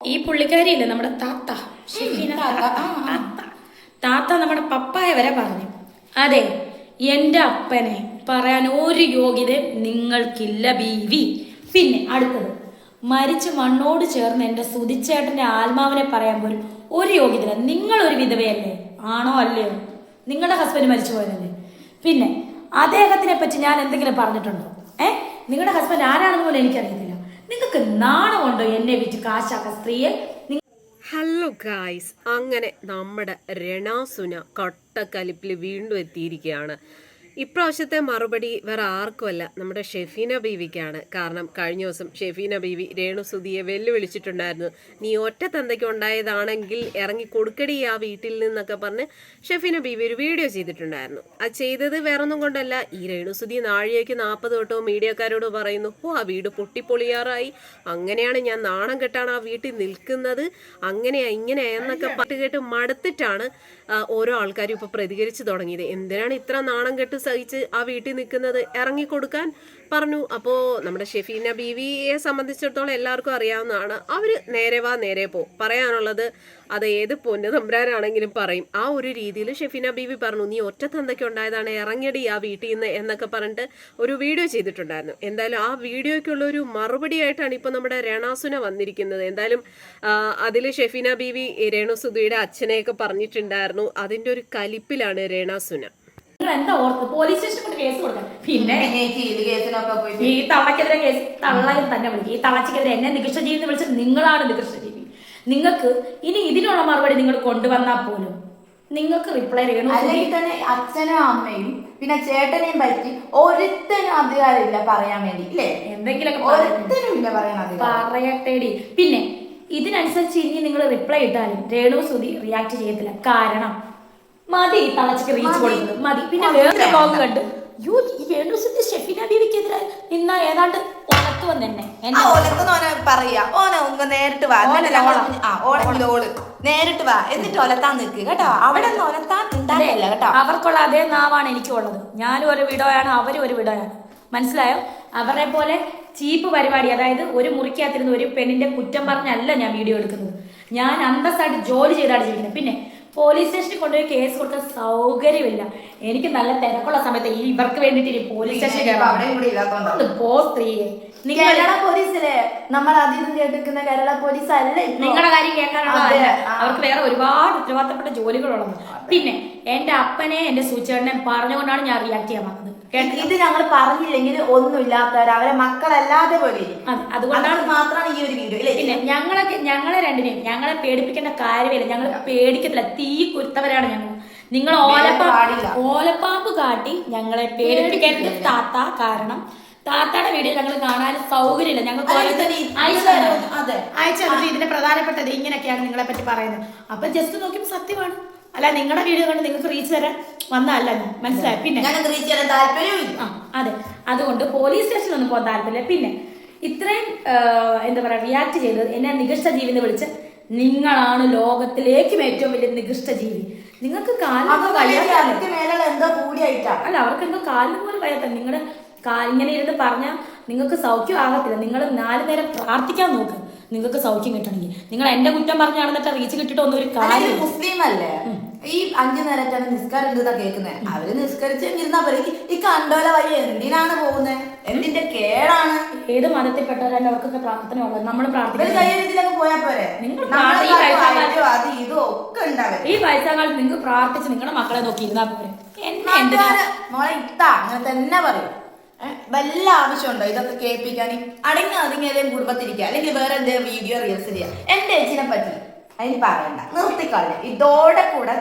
ഈ പുള്ളിക്കാരിയില്ലേ നമ്മുടെ താത്ത ഷെഫീന താത്ത നമ്മുടെ പപ്പായ വരെ പറഞ്ഞു. അതെ, എൻ്റെ അപ്പനെ പറയാൻ ഒരു യോഗ്യത നിങ്ങൾക്കില്ല ബീവി. പിന്നെ അടുത്തത്, മരിച്ച് മണ്ണോട് ചേർന്ന് എൻ്റെ സുതിച്ചേട്ടൻ്റെ ആത്മാവിനെ പറയാൻ പോലും ഒരു യോഗ്യത. നിങ്ങളൊരു വിധവയല്ലേ? ആണോ അല്ലയോ? നിങ്ങളുടെ ഹസ്ബൻഡ് മരിച്ചു പോയതല്ലേ? പിന്നെ അദ്ദേഹത്തിനെ പറ്റി ഞാൻ എന്തെങ്കിലും പറഞ്ഞിട്ടുണ്ടോ? നിങ്ങളുടെ ഹസ്ബൻഡ് ആരാണെന്ന് പോലും എനിക്കറിയത്തില്ല. നിങ്ങൾക്ക് നാണമുണ്ടോ എന്നെ വിറ്റ് കാശാക്ക സ്ത്രീയെ? ഹലോ ഗായ്സ്, അങ്ങനെ നമ്മുടെ രണാസുന കട്ടക്കലിപ്പിൽ വീണ്ടും എത്തിയിരിക്കുകയാണ്. ഇപ്രാവശ്യത്തെ മറുപടി വേറെ ആർക്കുമല്ല, നമ്മുടെ ഷെഫീന ബീവിക്കാണ്. കാരണം കഴിഞ്ഞ ദിവസം ഷെഫീന ബീവി രേണുസുതിയെ വെല്ലുവിളിച്ചിട്ടുണ്ടായിരുന്നു. നീ ഒറ്റ തന്തയ്ക്ക് ഉണ്ടായതാണെങ്കിൽ ഇറങ്ങി കൊടുക്കടി ആ വീട്ടിൽ നിന്നൊക്കെ പറഞ്ഞ് ഷെഫീന ബീവി ഒരു വീഡിയോ ചെയ്തിട്ടുണ്ടായിരുന്നു. അത് ചെയ്തത് വേറൊന്നും കൊണ്ടല്ല, ഈ രേണുസുതി നാഴികയ്ക്ക് 40 തൊട്ടോ മീഡിയക്കാരോട് പറയുന്നു, ആ വീട് പൊട്ടിപ്പൊളിയാറായി, അങ്ങനെയാണ് ഞാൻ നാണം കെട്ടാണ് ആ വീട്ടിൽ നിൽക്കുന്നത്, അങ്ങനെയാ ഇങ്ങനെയാ എന്നൊക്കെ കേട്ട് മടുത്തിട്ടാണ് ഓരോ ആൾക്കാരും ഇപ്പൊ പ്രതികരിച്ചു തുടങ്ങിയത്. എന്തിനാണ് ഇത്ര നാണം കെട്ട് സഹിച്ച് ആ വീട്ടിൽ നിൽക്കുന്നത്? ഇറങ്ങിക്കൊടുക്കാൻ പറഞ്ഞു. അപ്പോൾ നമ്മുടെ ഷെഫീന ബീവിയെ സംബന്ധിച്ചിടത്തോളം എല്ലാവർക്കും അറിയാവുന്നതാണ്, അവര് നേരെ വാ നേരെ പോ, പറയാനുള്ളത് അത് ഏത് പൊന്നു തമ്പുരാനാണെങ്കിലും പറയും. ആ ഒരു രീതിയിൽ ഷെഫീന ബീവി പറഞ്ഞു, നീ ഒറ്റ തന്തയ്ക്ക് ഉണ്ടായതാണ്, ഇറങ്ങിയടി ആ വീട്ടിൽ നിന്ന് എന്നൊക്കെ പറഞ്ഞിട്ട് ഒരു വീഡിയോ ചെയ്തിട്ടുണ്ടായിരുന്നു. എന്തായാലും ആ വീഡിയോയ്ക്കുള്ള ഒരു മറുപടി ആയിട്ടാണ് ഇപ്പൊ നമ്മുടെ രണാസുന വന്നിരിക്കുന്നത്. എന്തായാലും അതിൽ ഷെഫീന ബീവി രേണുസുധിയുടെ അച്ഛനെയൊക്കെ പറഞ്ഞിട്ടുണ്ടായിരുന്നു. അതിന്റെ ഒരു കലിപ്പിലാണ് രണാസുന. എന്താ ഓർത്ത് പോലീസ് സ്റ്റേഷനിൽ കേസ് കൊടുക്കാം. പിന്നെ ഈ തള്ളക്കെതിരെ കേസ് തള്ളയും തന്നെ വിളിക്കും. ഈ തള്ളച്ചിക്കെതിരെ എന്നെ നികൃഷ്ടജീവി എന്ന് വിളിച്ചത് നിങ്ങളാണ് നികൃഷ്ടജീവി. നിങ്ങൾക്ക് ഇനി ഇതിനുള്ള മറുപടി നിങ്ങൾ കൊണ്ടുവന്നാൽ പോലും നിങ്ങൾക്ക് റിപ്ലൈ ചെയ്യണം. അല്ലെങ്കിൽ തന്നെ അച്ഛനും അമ്മയും പിന്നെ ചേട്ടനെയും പറ്റി ഒരുത്തനും അധികാരമില്ല പറയാൻ വേണ്ടി, ഇല്ലേ? എന്തെങ്കിലുമൊക്കെ പറയട്ടേടി. പിന്നെ ഇതിനനുസരിച്ച് ഇനി നിങ്ങൾ റിപ്ലൈ ഇട്ടാലും രേണുസുതി റിയാക്ട് ചെയ്യത്തില്ല. കാരണം മതി, തളച്ചിക്ക് റീച്ച് കൊടുക്കുന്നത് മതി. പിന്നെ വേറെ ബ്ലോഗ് കണ്ട് രേണുസുതി ഷെഫീന ബീവിക്കെതിരെ നിന്ന ഏതാണ്ട് ഒലത്ത് വന്നെ പറയാ നേരിട്ട് വാ, നേരിട്ട് വാ, എന്നിട്ട് ഒലത്താൻ നിൽക്കുക കേട്ടോ. അവിടെ ഒലത്താൻ ഉണ്ടാകില്ല കേട്ടോ. അവർക്കുള്ള അതേ നാവാണ് എനിക്കും ഉള്ളത്. ഞാനും ഒരു വിടോയാണ്, അവരും ഒരു വിടോയാണ്. മനസ്സിലായോ? അവരെ പോലെ ചീപ്പ് പരിപാടി, അതായത് ഒരു മുറിക്കകത്തിരുന്ന് ഒരു പെണ്ണിന്റെ കുറ്റം പറഞ്ഞല്ല ഞാൻ വീഡിയോ എടുക്കുന്നത്. ഞാൻ അന്തസ്സായിട്ട് ജോലി ചെയ്താണ് ജീവിക്കുന്നത്. പിന്നെ പോലീസ് സ്റ്റേഷനിൽ കൊണ്ടുപോയി കേസ് കൊടുക്കാൻ സൗകര്യമില്ല. എനിക്ക് നല്ല തിരക്കുള്ള സമയത്ത് ഇവർക്ക് വേണ്ടിട്ട് പോലീസ് സ്റ്റേഷനിൽ പോ സ്ത്രീയെ. കേരള പോലീസിലെ നമ്മൾ അധികം കേട്ടിരിക്കുന്ന കേരള പോലീസ് അല്ലേ നിങ്ങളുടെ കാര്യം കേൾക്കാനുള്ള, അവർക്ക് വേറെ ഒരുപാട് ഉത്തരവാദിത്തപ്പെട്ട ജോലികളുള്ളത്. പിന്നെ എന്റെ അപ്പനെ എന്റെ സൂചേട്ടനെ പറഞ്ഞുകൊണ്ടാണ് ഞാൻ റിയാക്ട് ചെയ്യാൻ വന്നത്. ഇത് ഞങ്ങൾ പറഞ്ഞില്ലെങ്കിൽ ഒന്നുമില്ലാത്തവർ അവരെ മക്കളല്ലാതെ പോലെ. അതുകൊണ്ടാണ് മാത്രമാണ് ഈ ഒരു വീഡിയോ. പിന്നെ ഞങ്ങളെ രണ്ടിനെയും ഞങ്ങളെ പേടിപ്പിക്കേണ്ട കാര്യമില്ല. ഞങ്ങൾ പേടിക്കത്തില്ല. തീ കുരുത്തവരാണ് ഞങ്ങൾ. നിങ്ങൾ ഓലപ്പാമ്പ് കാട്ടി ഞങ്ങളെ പേടിപ്പിക്കരുത് താത്ത. കാരണം താത്തയുടെ വീഡിയോ ഞങ്ങൾ കാണാൻ സൗകര്യമില്ല. ഞങ്ങൾക്ക് അയച്ചു ഇതിന്റെ പ്രധാനപ്പെട്ടത് ഇങ്ങനെയൊക്കെയാണ് നിങ്ങളെ പറ്റി പറയുന്നത്. അപ്പൊ ജസ്റ്റ് നോക്കിയപ്പോൾ സത്യമാണ്. അല്ല, നിങ്ങളുടെ വീഡിയോ കണ്ട് നിങ്ങൾക്ക് റീച്ച് തരാൻ വന്നതല്ല ഞാൻ. മനസ്സിലായി? പിന്നെ അതെ, അതുകൊണ്ട് പോലീസ് സ്റ്റേഷനിൽ ഒന്നും പോകാൻ താല്പര്യമില്ല. പിന്നെ ഇത്രയും എന്താ പറയാ റിയാക്ട് ചെയ്തത് എന്നെ നികൃഷ്ട ജീവി എന്ന് വിളിച്ച് നിങ്ങളാണ് ലോകത്തിലേക്കും ഏറ്റവും വലിയ നികൃഷ്ട ജീവി. നിങ്ങൾക്ക് കാലിന് അല്ല, അവർക്ക് എന്തോ കാലിന് പോലും വയ്യാത്ത. നിങ്ങളുടെ ഇങ്ങനെ ഇരുന്ന് പറഞ്ഞാൽ നിങ്ങൾക്ക് സൗഖ്യം ആകത്തില്ല. നിങ്ങൾ 4 നേരം പ്രാർത്ഥിക്കാൻ നോക്ക് നിങ്ങൾക്ക് സൗഖ്യം കിട്ടണമെങ്കിൽ. നിങ്ങൾ എന്റെ കുറ്റം പറഞ്ഞു നടന്നിട്ട് റീച്ച് കിട്ടിയിട്ട് ഒന്നും ഒരു കാര്യം. മുസ്ലിം അല്ലേ? ഈ 5 നേരത്താണ് നിസ്കാരം എന്താ കേൾക്കുന്നത്? അവര് നിസ്കരിച്ചിരുന്നാ പറയും ഈ കണ്ടോല വഴി എന്തിനാണ് പോകുന്നത്? എന്തിന്റെ കേടാണ്? ഏത് മതത്തിൽപ്പെട്ടവരല്ല അവർക്കൊക്കെ പ്രാർത്ഥന ഉള്ളത്. നമ്മൾ പ്രാർത്ഥന പോയാ പോരെ? നിങ്ങൾ ഈ വയസ്സാകാലത്ത് നിങ്ങൾക്ക് പ്രാർത്ഥിച്ച് നിങ്ങളുടെ മക്കളെ നോക്കി ഇരുന്നാ പോരെ? മോളെ അങ്ങനെ തന്നെ പറയും. വല്ല ആവശ്യമുണ്ടോ ഇതൊക്കെ കേൾപ്പിക്കാൻ? അടങ്ങിയതേലും കുടുംബത്തിരിക്കുക, അല്ലെങ്കിൽ വേറെ എന്തെങ്കിലും വീഡിയോ റീൽസ് ചെയ്യുക. എന്റെ ചേച്ചിനെ പറ്റി അതിന് പറയണ്ട, നിർത്തിക്കളഞ്ഞു. ഇതോടെ കൂടെ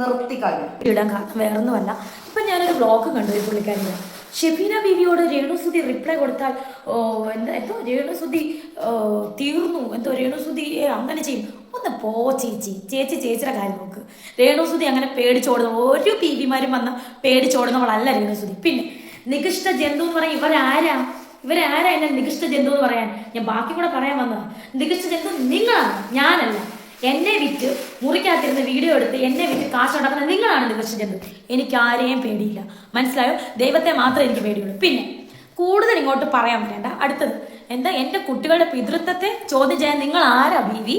നിർത്തിക്കളഞ്ഞു. ഇടാൻ കാരണം വേറൊന്നുമല്ല. ഇപ്പൊ ഞാനൊരു വ്ളോഗ് കണ്ടു ഒരു പുള്ളിക്കാരിയുടെ. ഷെഫീന ബീവിയോട് രേണുസുതി റിപ്ലൈ കൊടുത്താൽ എന്തോ രേണുസുതി തീർന്നു, എന്തോ രേണുസുതി അങ്ങനെ ചെയ്യും. ഒന്ന് പോ ചേച്ചിയുടെ കാര്യം നോക്ക്. രേണുസുതി അങ്ങനെ പേടിച്ചോടുന്ന ഒരു പീവിമാരും വന്ന പേടിച്ചോടുന്നവളല്ല രേണുസുതി. പിന്നെ നികൃഷ്ട ജന്തു എന്ന് പറയാൻ ഇവരാരാ എന്നെ നികൃഷ്ട ജന്തു എന്ന് പറയാൻ? ഞാൻ ബാക്കി കൂടെ പറയാൻ വന്നതാണ്. നികൃഷ്ട ജന്തു നിങ്ങളാണ്, ഞാനല്ല. എന്നെ വിറ്റ് മുറിക്കകത്തിരുന്ന് വീഡിയോ എടുത്ത് എന്നെ വിറ്റ് കാശുണ്ടാക്കുന്ന നിങ്ങളാണ് നികൃഷ്ട ജന്തു. എനിക്ക് ആരെയും പേടിയില്ല. മനസ്സിലായോ? ദൈവത്തെ മാത്രമേ എനിക്ക് പേടിയുള്ളൂ. പിന്നെ കൂടുതൽ ഇങ്ങോട്ട് പറയാൻ പറ്റേണ്ട. അടുത്തത് എന്താ എൻ്റെ കുട്ടികളുടെ പിതൃത്വത്തെ ചോദ്യം ചെയ്യാൻ നിങ്ങൾ ആരാ ബീവി?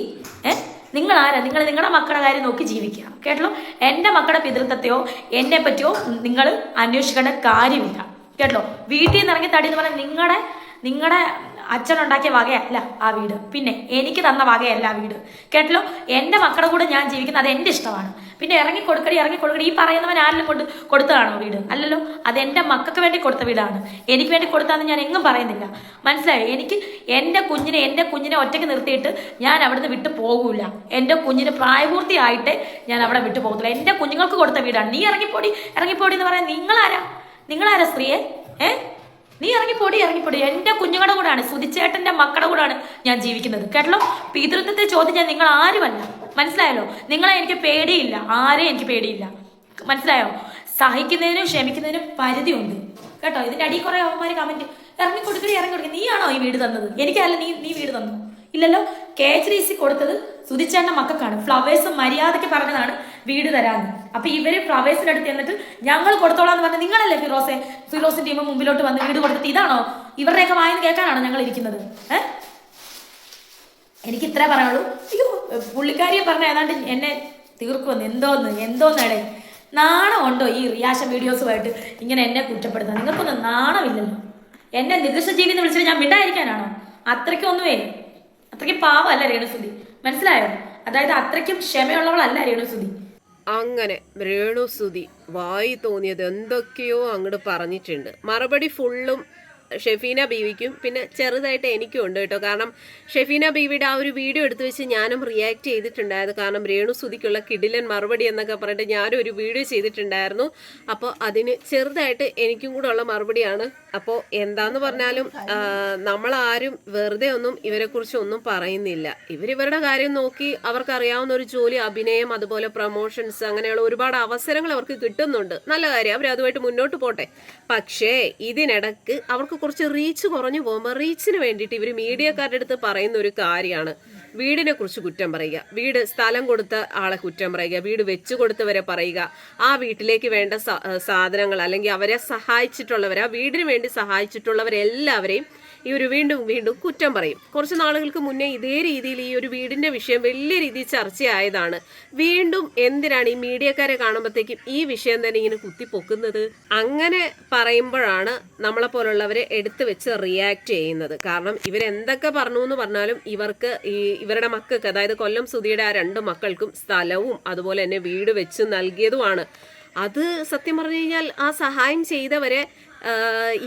നിങ്ങൾ ആരാ? നിങ്ങൾ നിങ്ങളുടെ മക്കളുടെ കാര്യം നോക്കി ജീവിക്കുക, കേട്ടല്ലോ. എൻ്റെ മക്കളുടെ പിതൃത്വത്തെയോ എന്നെ പറ്റിയോ നിങ്ങൾ അന്വേഷിക്കേണ്ട കാര്യമില്ല, കേട്ടോ. വീട്ടിൽ നിന്ന് ഇറങ്ങി തടി എന്ന് പറഞ്ഞാൽ നിങ്ങളുടെ അച്ഛനുണ്ടാക്കിയ വകയല്ല ആ വീട്, പിന്നെ എനിക്ക് തന്ന വകയല്ല ആ വീട്, കേട്ടല്ലോ. എൻ്റെ മക്കളുടെ കൂടെ ഞാൻ ജീവിക്കുന്നത് അത് എൻ്റെ ഇഷ്ടമാണ്. പിന്നെ ഇറങ്ങി കൊടുക്കടി ഈ പറയുന്നവൻ ആരെങ്കിലും കൊടുത്തതാണോ വീട്? അല്ലല്ലോ, അത് എൻ്റെ മക്കൾക്ക് വേണ്ടി കൊടുത്ത വീടാണ്. എനിക്ക് വേണ്ടി കൊടുത്താന്ന് ഞാൻ എങ്ങും പറയുന്നില്ല, മനസ്സിലായോ? എൻ്റെ കുഞ്ഞിനെ ഒറ്റയ്ക്ക് നിർത്തിയിട്ട് ഞാൻ അവിടുന്ന് വിട്ടു പോകൂല. എൻ്റെ കുഞ്ഞിന് പ്രായപൂർത്തിയായിട്ട് ഞാൻ അവിടെ വിട്ടു പോകത്തില്ല. എൻ്റെ കുഞ്ഞുങ്ങൾക്ക് കൊടുത്ത വീടാണ്. നീ ഇറങ്ങിപ്പോടി എന്ന് പറയാൻ നിങ്ങളാരാ സ്ത്രീയെ? നീ ഇറങ്ങിപ്പോടി. എൻ്റെ കുഞ്ഞുങ്ങളുടെ കൂടെയാണ്, സുധിച്ചേട്ടൻ്റെ മക്കളുടെ കൂടെയാണ് ഞാൻ ജീവിക്കുന്നത്, കേട്ടല്ലോ. പിതൃത്വത്തെ ചോദ്യം ഞാൻ നിങ്ങൾ ആരുമല്ല, മനസ്സിലായല്ലോ. നിങ്ങളെ എനിക്ക് പേടിയില്ല, ആരെയും എനിക്ക് പേടിയില്ല, മനസ്സിലായോ? സഹിക്കുന്നതിനും ക്ഷമിക്കുന്നതിനും പരിധിയുണ്ട്, കേട്ടോ. ഇതിൻ്റെ അടിയിൽ കുറെ അവന്മാർ കമന്റ് ഇറങ്ങിക്കൊടുക്കടി. നീയാണോ ഈ വീട് തന്നത്? എനിക്കല്ല. നീ വീട് തന്നു? ഇല്ലല്ലോ. KHDC കൊടുത്തത് സുധിച്ചേട്ടൻ്റെ മക്കൾക്കാണ്. ഫ്ലവേഴ്സ് മര്യാദയ്ക്ക് പറഞ്ഞതാണ് വീട് തരാന്ന്. അപ്പൊ ഇവര് ഫ്ലവേഴ്സിന്റെ അടുത്ത് എന്നിട്ട് ഞങ്ങൾ കൊടുത്തോളാന്ന് പറഞ്ഞ നിങ്ങളല്ലേ ഫിറോസിന്റെ ടീം മുമ്പിലോട്ട് വന്ന് വീട് കൊടുത്തിട്ട് ഇതാണോ ഇവരുടെയൊക്കെ വായന കേൾക്കാനാണോ ഞങ്ങൾ ഇരിക്കുന്നത്? എനിക്ക് ഇത്രേ പറയുള്ളൂ. അയ്യോ, പുള്ളിക്കാരിയെ പറഞ്ഞ ഏതാണ്ട് എന്നെ തീർക്കുമെന്ന്. എന്തോന്നേടെ നാണമുണ്ടോ ഈ റിയാക്ഷൻ വീഡിയോസുമായിട്ട് ഇങ്ങനെ എന്നെ കുറ്റപ്പെടുത്താൻ? നിങ്ങൾക്കൊന്നും നാണമില്ലല്ലോ. എന്നെ നികൃഷ്ടജീവി എന്ന് വിളിച്ചിട്ട് ഞാൻ മിണ്ടായിരിക്കാനാണോ? അത്രയ്ക്കും പാവമല്ല രേണുസുതി, മനസ്സിലായോ? അതായത് അത്രയ്ക്കും ക്ഷമയുള്ളവളല്ല രേണുസുതി. അങ്ങനെ രേണുസുതി വായി തോന്നിയത് എന്തൊക്കെയോ അങ്ങോട്ട് പറഞ്ഞിട്ടുണ്ട്. മറുപടി ഫുള്ളും ഷെഫീന ബീവിക്കും പിന്നെ ചെറുതായിട്ട് എനിക്കും ഉണ്ട് കേട്ടോ. കാരണം ഷെഫീന ബീവിയുടെ ആ ഒരു വീഡിയോ എടുത്തു വെച്ച് ഞാനും റിയാക്ട് ചെയ്തിട്ടുണ്ടായിരുന്നു. കാരണം രേണുസുതിക്കുള്ള കിടിലൻ മറുപടി എന്നൊക്കെ പറഞ്ഞിട്ട് ഞാനും ഒരു വീഡിയോ ചെയ്തിട്ടുണ്ടായിരുന്നു. അപ്പോൾ അതിന് ചെറുതായിട്ട് എനിക്കും കൂടെ ഉള്ള മറുപടിയാണ്. അപ്പോൾ എന്താന്ന് പറഞ്ഞാലും നമ്മളാരും വെറുതെ ഒന്നും ഇവരെക്കുറിച്ച് ഒന്നും പറയുന്നില്ല. ഇവരുടെ കാര്യം നോക്കി അവർക്കറിയാവുന്ന ഒരു ജോലി, അഭിനയം, അതുപോലെ പ്രൊമോഷൻസ്, അങ്ങനെയുള്ള ഒരുപാട് അവസരങ്ങൾ അവർക്ക് കിട്ടുന്നുണ്ട്. നല്ല കാര്യം, അവർ അതുമായിട്ട് മുന്നോട്ട് പോട്ടെ. പക്ഷേ ഇതിനിടക്ക് അവർക്ക് കുറച്ച് റീച്ച് കുറഞ്ഞു പോകുമ്പോൾ റീച്ചിന് വേണ്ടിയിട്ട് ഇവർ മീഡിയക്കാരുടെ അടുത്ത് പറയുന്ന ഒരു കാര്യമാണ് വീടിനെ കുറിച്ച് കുറ്റം പറയുക, വീട് സ്ഥലം കൊടുത്ത ആളെ കുറ്റം പറയുക, വീട് വെച്ചു കൊടുത്തവരെ പറയുക, ആ വീട്ടിലേക്ക് വേണ്ട സാധനങ്ങൾ അല്ലെങ്കിൽ അവരെ സഹായിച്ചിട്ടുള്ളവരെ, ആ വീടിന് വേണ്ടി സഹായിച്ചിട്ടുള്ളവരെല്ലാവരെയും ഇവർ വീണ്ടും കുറ്റം പറയും. കുറച്ച് നാളുകൾക്ക് മുന്നേ ഇതേ രീതിയിൽ ഈ ഒരു വീടിന്റെ വിഷയം വലിയ രീതിയിൽ ചർച്ചയായതാണ്. വീണ്ടും എന്തിനാണ് ഈ മീഡിയക്കാരെ കാണുമ്പോഴത്തേക്കും ഈ വിഷയം തന്നെ ഇങ്ങനെ കുത്തിപ്പൊക്കുന്നത്? അങ്ങനെ പറയുമ്പോഴാണ് നമ്മളെ പോലുള്ളവരെ എടുത്തു വെച്ച് റിയാക്ട് ചെയ്യുന്നത്. കാരണം ഇവരെന്തൊക്കെ പറഞ്ഞു എന്ന് പറഞ്ഞാലും ഇവർക്ക് ഇവരുടെ മക്കൾക്ക്, അതായത് കൊല്ലം സുധിയുടെ ആ 2 മക്കൾക്കും സ്ഥലവും അതുപോലെ തന്നെ വീട് വെച്ച് നൽകിയതുമാണ്. അത് സത്യം പറഞ്ഞു കഴിഞ്ഞാൽ ആ സഹായം ചെയ്തവരെ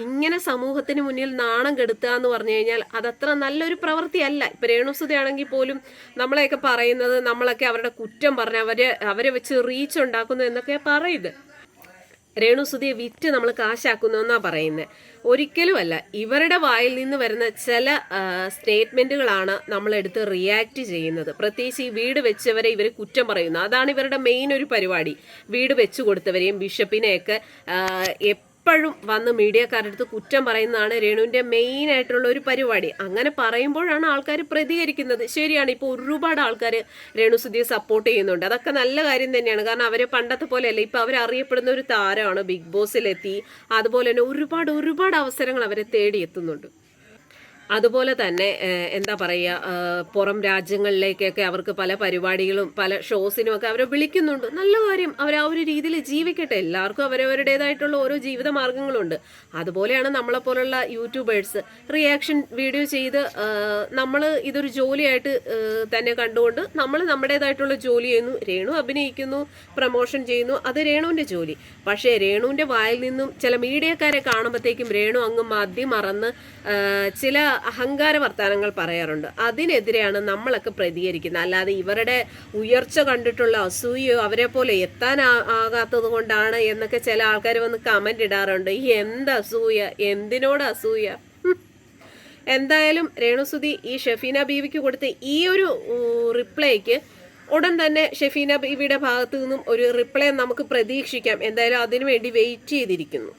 ഇങ്ങനെ സമൂഹത്തിന് മുന്നിൽ നാണം കെടുത്തുക എന്ന് പറഞ്ഞു കഴിഞ്ഞാൽ അതത്ര നല്ലൊരു പ്രവൃത്തിയല്ല. ഇപ്പൊ രേണുസുതി ആണെങ്കിൽ പോലും നമ്മളെയൊക്കെ പറയുന്നത് നമ്മളൊക്കെ അവരുടെ കുറ്റം പറഞ്ഞ് അവരെ വെച്ച് റീച്ച് ഉണ്ടാക്കുന്നു എന്നൊക്കെ പറയുന്നത്. രേണുസുതിയെ വിറ്റ് നമ്മൾ കാശാക്കുന്നു എന്നാ പറയുന്നത്. ഒരിക്കലുമല്ല. ഇവരുടെ വായിൽ നിന്ന് വരുന്ന ചില സ്റ്റേറ്റ്മെന്റുകളാണ് നമ്മളെടുത്ത് റിയാക്ട് ചെയ്യുന്നത്. പ്രത്യേകിച്ച് ഈ വീട് വെച്ചവരെ ഇവർ കുറ്റം പറയുന്നു. അതാണ് ഇവരുടെ മെയിൻ ഒരു പരിപാടി. വീട് വെച്ചു കൊടുത്തവരെയും ബിഷപ്പിനെയൊക്കെ എപ്പോഴും വന്ന് മീഡിയക്കാരുടെ അടുത്ത് കുറ്റം പറയുന്നതാണ് രേണുവിൻ്റെ മെയിൻ ആയിട്ടുള്ള ഒരു പരിപാടി. അങ്ങനെ പറയുമ്പോഴാണ് ആൾക്കാർ പ്രതികരിക്കുന്നത്. ശരിയാണ്, ഇപ്പോൾ ഒരുപാട് ആൾക്കാർ രേണുസുധിയെ സപ്പോർട്ട് ചെയ്യുന്നുണ്ട്. അതൊക്കെ നല്ല കാര്യം തന്നെയാണ്. കാരണം അവർ പണ്ടത്തെ പോലെയല്ല, ഇപ്പം അവരറിയപ്പെടുന്ന ഒരു താരമാണ്, ബിഗ് ബോസിലെത്തി. അതുപോലെ തന്നെ ഒരുപാട് അവസരങ്ങൾ അവരെ തേടിയെത്തുന്നുണ്ട്. അതുപോലെ തന്നെ എന്താ പറയുക, പുറം രാജ്യങ്ങളിലേക്കൊക്കെ അവർക്ക് പല പരിപാടികളും പല ഷോസിനുമൊക്കെ അവരെ വിളിക്കുന്നുണ്ട്. നല്ല കാര്യം, അവർ ആ ഒരു രീതിയിൽ ജീവിക്കട്ടെ. എല്ലാവർക്കും അവരവരുടേതായിട്ടുള്ള ഓരോ ജീവിത മാർഗങ്ങളുണ്ട്. അതുപോലെയാണ് നമ്മളെപ്പോലുള്ള യൂട്യൂബേഴ്സ് റിയാക്ഷൻ വീഡിയോ ചെയ്ത് നമ്മൾ ഇതൊരു ജോലിയായിട്ട് തന്നെ കണ്ടുകൊണ്ട് നമ്മൾ നമ്മുടേതായിട്ടുള്ള ജോലി ചെയ്യുന്നു. രേണു അഭിനയിക്കുന്നു, പ്രൊമോഷൻ ചെയ്യുന്നു, അത് രേണുവിൻ്റെ ജോലി. പക്ഷേ രേണുവിൻ്റെ വായിൽ നിന്നും ചില മീഡിയക്കാരെ കാണുമ്പോഴത്തേക്കും രേണു അങ്ങ് മറന്ന് ചില അഹങ്കാര വർത്താനങ്ങൾ പറയാറുണ്ട്. അതിനെതിരെയാണ് നമ്മളൊക്കെ പ്രതികരിക്കുന്നത്. അല്ലാതെ ഇവരുടെ ഉയർച്ച കണ്ടിട്ടുള്ള അസൂയയോ അവരെ പോലെ എത്താൻ ആകാത്തത് കൊണ്ടാണ് എന്നൊക്കെ ചില ആൾക്കാർ വന്ന് കമന്റ് ഇടാറുണ്ട്. ഈ എന്തസൂയ, എന്തിനോട് അസൂയ? എന്തായാലും രേണുസുതി ഈ ഷെഫീന ബീവിക്ക് കൊടുത്ത ഈ ഒരു റിപ്ലൈക്ക് ഉടൻ തന്നെ ഷെഫീന ബീവിയുടെ ഭാഗത്തു നിന്നും ഒരു റിപ്ലൈ നമുക്ക് പ്രതീക്ഷിക്കാം. എന്തായാലും അതിനുവേണ്ടി വെയിറ്റ് ചെയ്തിരിക്കുന്നു.